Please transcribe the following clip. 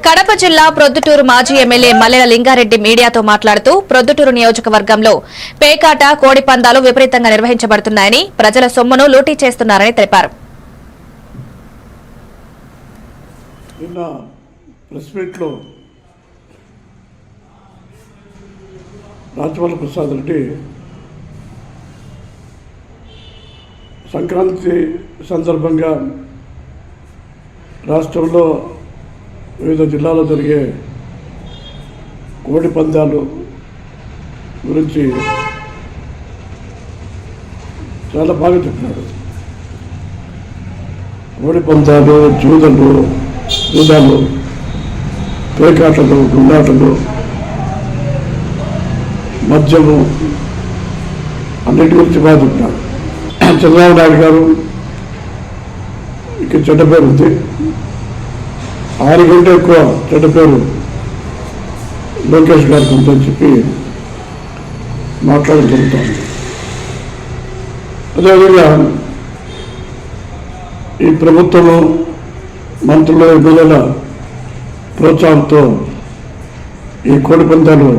కడప జిల్లా ప్రొద్దుటూరు మాజీ ఎమ్మెల్యే మల్లెల లింగారెడ్డి మీడియాతో మాట్లాడుతూ ప్రొద్దుటూరు నియోజకవర్గంలో పేకాట కోడి పందాలు విపరీతంగా నిర్వహించబడుతున్నాయని, ప్రజల సొమ్మును లూటీ చేస్తున్నారని తెలిపారు. రాచవల్లి ప్రసాద్ రెడ్డి సంక్రాంతి సందర్భంగా రాష్ట్రంలో వివిధ జిల్లాలో జరిగే కోడి పందాలు గురించి చాలా బాగా చెప్పినాడు. కోడి పందాలు, జూదాలు, పేకాటలు, గుండాటలు, మద్యము అన్నిటి గురించి బాగా చెప్పినాడు. చంద్రబాబు నాయుడు గారు ఇక్కడ చెడ్డ పేరు ఉంది, 6 కంటే ఎక్కువ చెడ్డ పేరు లోకేష్ గారికి ఉందని చెప్పి మాట్లాడడం జరుగుతుంది. అదేవిధంగా ఈ ప్రభుత్వము మంత్రుల ఎమ్మెల్యేల ప్రోత్సాహంతో ఈ కోడి పందాలు